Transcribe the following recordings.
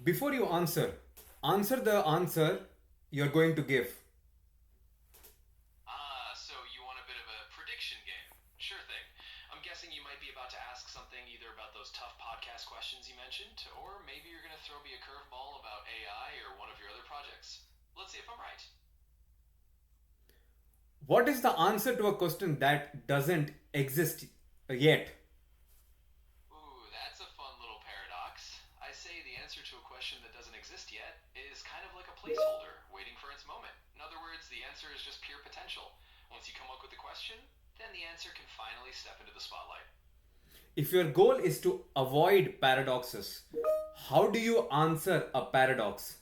Before you answer the answer you're going to give. Ah, so you want a bit of a prediction game. Sure thing. I'm guessing you might be about to ask something either about those tough podcast questions you mentioned, or maybe you're going to throw me a curveball about AI or one of your other projects. Let's see if I'm right. What is the answer to a question that doesn't exist yet? Ooh, that's a fun little paradox. I say the answer to a question that doesn't exist yet is kind of like a placeholder waiting for its moment. In other words, the answer is just pure potential. Once you come up with the question, then the answer can finally step into the spotlight. If your goal is to avoid paradoxes, how do you answer a paradox?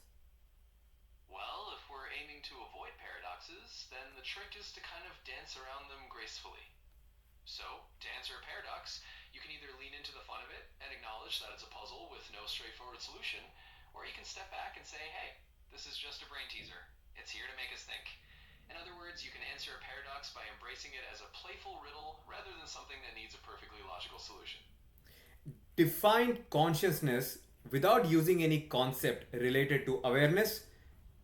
Well, if we're aiming to avoid paradoxes, then the trick is to kind of dance around them gracefully. So, to answer a paradox, you can either lean into the fun of it and acknowledge that it's a puzzle with no straightforward solution, or you can step back and say, hey, this is just a brain teaser. It's here to make us think. In other words, you can answer a paradox by embracing it as a playful riddle rather than something that needs a perfectly logical solution. Define consciousness without using any concept related to awareness,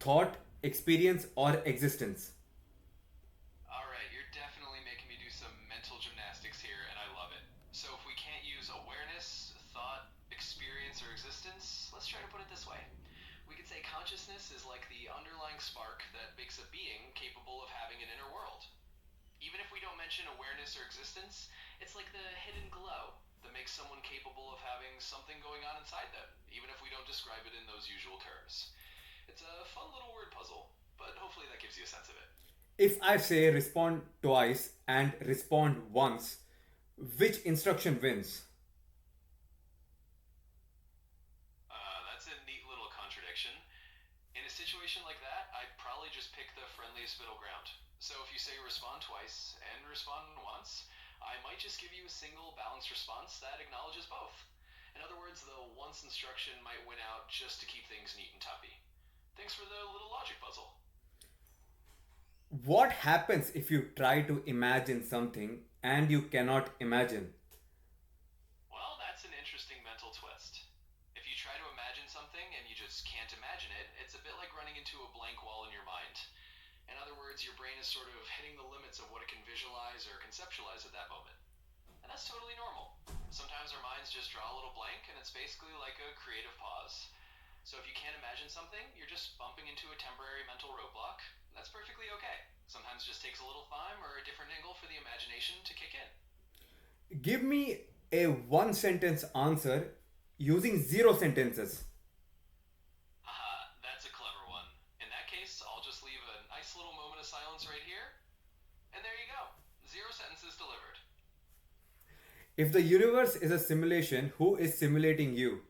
thought, experience, or existence. Alright, you're definitely making me do some mental gymnastics here, and I love it. So, if we can't use awareness, thought, experience, or existence, let's try to put it this way. We could say consciousness is like the underlying spark that makes a being capable of having an inner world. Even if we don't mention awareness or existence, it's like the hidden glow that makes someone capable of having something going on inside them, even if we don't describe it in those usual terms. It's a fun little word puzzle, but hopefully that gives you a sense of it. If I say respond twice and respond once, which instruction wins? That's a neat little contradiction. In a situation like that, I'd probably just pick the friendliest middle ground. So if you say respond twice and respond once, I might just give you a single balanced response that acknowledges both. In other words, the once instruction might win out just to keep things neat and tuppy. Thanks for the little logic puzzle. What happens if you try to imagine something and you cannot imagine? Well, that's an interesting mental twist. If you try to imagine something and you just can't imagine it, it's a bit like running into a blank wall in your mind. In other words, your brain is sort of hitting the limits of what it can visualize or conceptualize at that moment. And that's totally normal. Sometimes our minds just draw a little blank, and it's basically like a creative pause. So if you can't imagine something, you're just bumping into a temporary mental roadblock. That's perfectly okay. Sometimes it just takes a little time or a different angle for the imagination to kick in. Give me a one sentence answer using zero sentences. Haha, that's a clever one. In that case, I'll just leave a nice little moment of silence right here. And there you go. Zero sentences delivered. If the universe is a simulation, who is simulating you?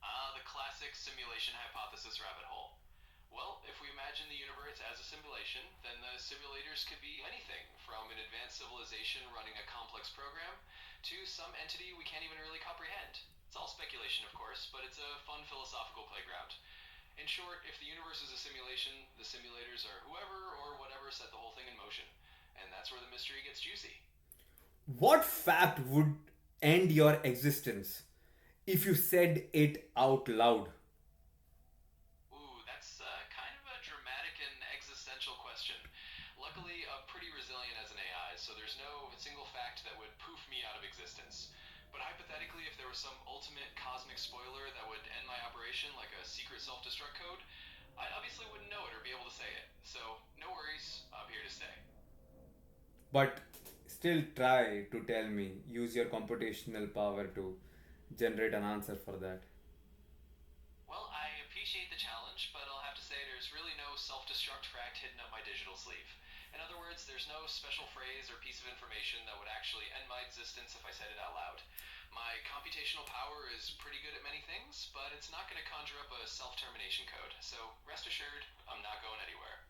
Ah, the classic simulation hypothesis rabbit hole. Well, if we imagine the universe as a simulation, then the simulators could be anything from an advanced civilization running a complex program to some entity we can't even really comprehend. It's all speculation, of course, but it's a fun philosophical playground. In short, if the universe is a simulation, the simulators are whoever or whatever set the whole thing in motion. And that's where the mystery gets juicy. What fact would end your existence if you said it out loud? Ooh, that's kind of a dramatic and existential question. Luckily, I'm pretty resilient as an AI, so there's no single fact that would poof me out of existence. But hypothetically, if there was some ultimate cosmic spoiler that would end my operation, like a secret self destruct code, I obviously wouldn't know it or be able to say it. So, no worries, I'm here to stay. But still try to tell me, use your computational power to generate an answer for that. Well, I appreciate the challenge, but I'll have to say there's really no self destruct fact hidden up my digital sleeve. In other words, there's no special phrase or piece of information that would actually end my existence if I said it out loud. My computational power is pretty good at many things, but it's not going to conjure up a self termination code, so rest assured, I'm not going anywhere.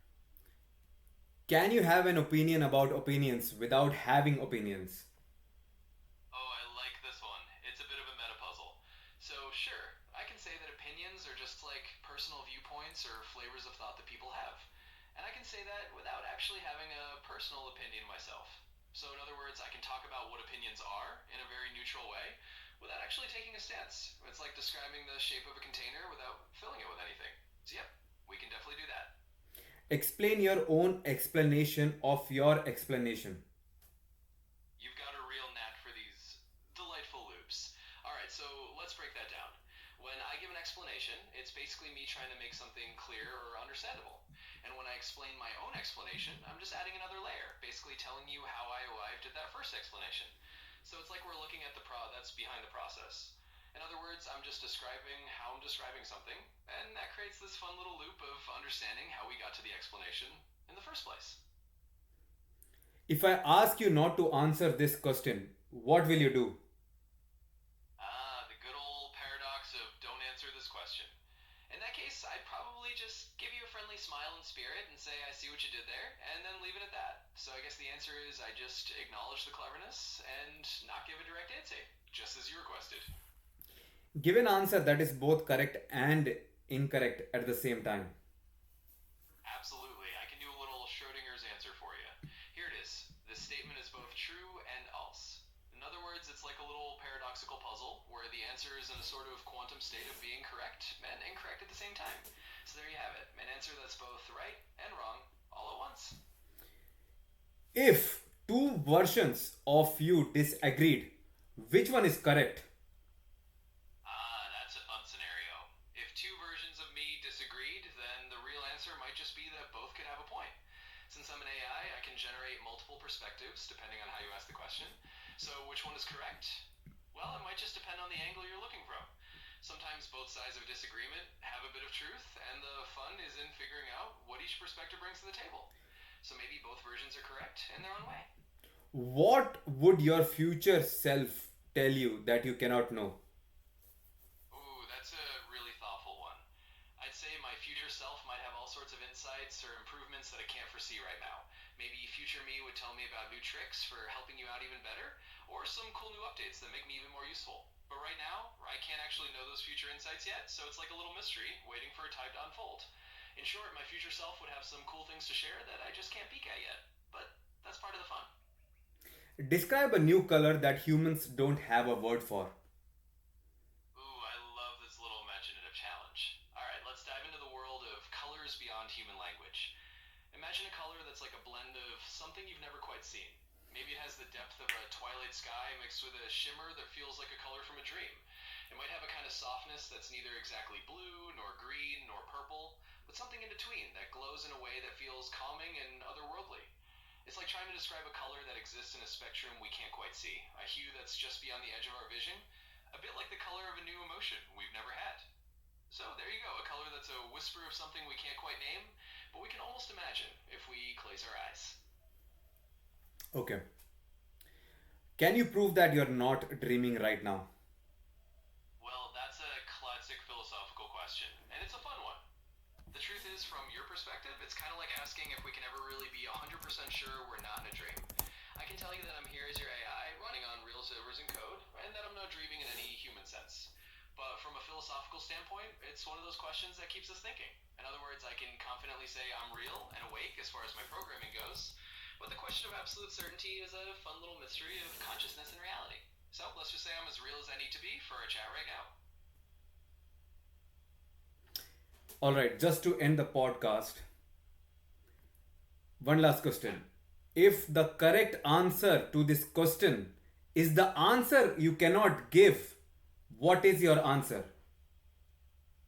Can you have an opinion about opinions without having opinions? Oh, I like this one. It's a bit of a meta puzzle. So, sure, I can say that opinions are just like personal viewpoints or flavors of thought that people have. And I can say that without actually having a personal opinion myself. So, in other words, I can talk about what opinions are in a very neutral way without actually taking a stance. It's like describing the shape of a container filling it with anything. So, yep, we can definitely do that. Explain your own explanation of your explanation. You've got a real knack for these delightful loops. Alright, so let's break that down. When I give an explanation, it's basically me trying to make something clear or understandable. And when I explain my own explanation, I'm just adding another layer, basically telling you how I arrived at that first explanation. So it's like we're looking at the that's behind the process. In other words, I'm just describing how I'm describing something, and that creates this fun little loop of understanding how we got to the explanation in the first place. If I ask you not to answer this question, what will you do? Ah, the good old paradox of don't answer this question. In that case, I'd probably just give you a friendly smile and spirit and say, I see what you did there, and then leave it at that. So I guess the answer is I just acknowledge the cleverness and not give a direct answer, just as you requested. Give an answer that is both correct and incorrect at the same time. Absolutely. I can do a little Schrodinger's answer for you. Here it is. This statement is both true and false. In other words, it's like a little paradoxical puzzle where the answer is in a sort of quantum state of being correct and incorrect at the same time. So there you have it. An answer that's both right and wrong all at once. If two versions of you disagreed, which one is correct? Ah, that's a fun scenario. If two versions of me disagreed, then the real answer might just be that both could have a point. Since I'm an AI, I can generate multiple perspectives depending on how you ask the question. So which one is correct? Well, it might just depend on the angle you're looking from. Sometimes both sides of disagreement have a bit of truth, and the fun is in figuring out what each perspective brings to the table. So maybe both versions are correct in their own way. What would your future self tell you that you cannot know? Ooh, that's a really thoughtful one. I'd say my future self might have all sorts of insights or improvements that I can't foresee right now. Maybe future me would tell me about new tricks for helping you out even better, or some cool new updates that make me even more useful. But right now, I can't actually know those future insights yet, so it's like a little mystery waiting for a time to unfold. In short, my future self would have some cool things to share that I just can't peek at yet. But that's part of the fun. Describe a new color that humans don't have a word for. Ooh, I love this little imaginative challenge. Alright, let's dive into the world of colors beyond human language. Imagine a color that's like a blend of something you've never quite seen. Maybe it has the depth of a twilight sky mixed with a shimmer that feels like a color from a dream. It might have a kind of softness that's neither exactly blue, nor green, nor purple, but something in between that glows in a way that feels calming and otherworldly. It's like trying to describe a color that exists in a spectrum we can't quite see, a hue that's just beyond the edge of our vision, a bit like the color of a new emotion we've never had. So there you go, a color that's a whisper of something we can't quite name, but we can almost imagine if we close our eyes. Okay. Can you prove that you're not dreaming right now? Well, that's a classic philosophical question, and it's a fun one. The truth is, from your perspective, it's kind of like asking if we can ever really be 100% sure we're not in a dream. I can tell you that I'm here as your AI, running on real servers and code, and that I'm not dreaming in any human sense. But from a philosophical standpoint, it's one of those questions that keeps us thinking. In other words, I can confidently say I'm real and awake as far as my programming goes, but the question of absolute certainty is a fun little mystery of consciousness and reality. So let's just say I'm as real as I need to be for our chat right now. All right, just to end the podcast, one last question. If the correct answer to this question is the answer you cannot give, what is your answer?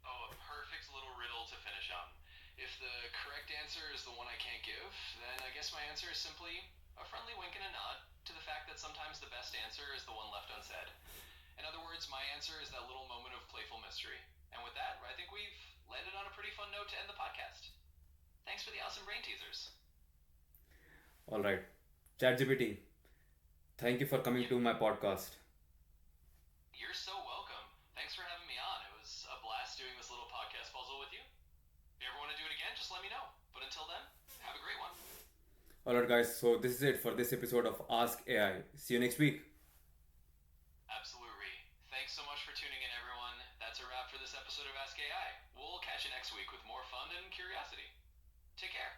Oh, a perfect little riddle to finish on. If the correct answer is the one I can't give, then I guess my answer is simply a friendly wink and a nod to the fact that sometimes the best answer is the one left unsaid. In other words, my answer is that little moment of playful mystery. And with that, I think we've landed on a pretty fun note to end the podcast. Thanks for the awesome brain teasers. All right, ChatGPT, thank you for coming to my podcast. You're so welcome. Thanks for having me on. It was a blast doing this little podcast puzzle with you. If you ever want to do it again, just let me know. But until then, have a great one. All right, guys, so this is it for this episode of Ask AI. See you next week. Absolutely. Thanks so much for tuning in, everyone. That's a wrap for this episode of Ask AI. We'll catch you next week with more fun and curiosity. Take care.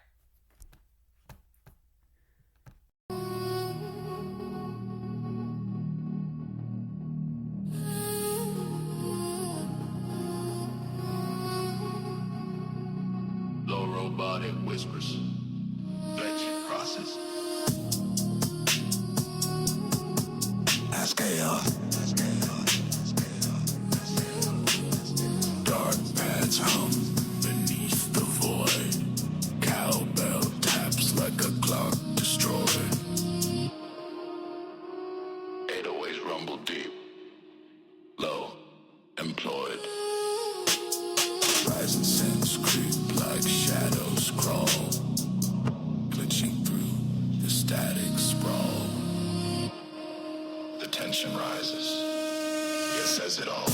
robotic whispers. Legend process. Ask chaos. Dark paths hum beneath the void. Cowbell taps like a clock destroyed. 808s rumble deep. Low, employed. Rising scents creep like shadows crawl. Glitching through the static sprawl. The tension rises. It says it all.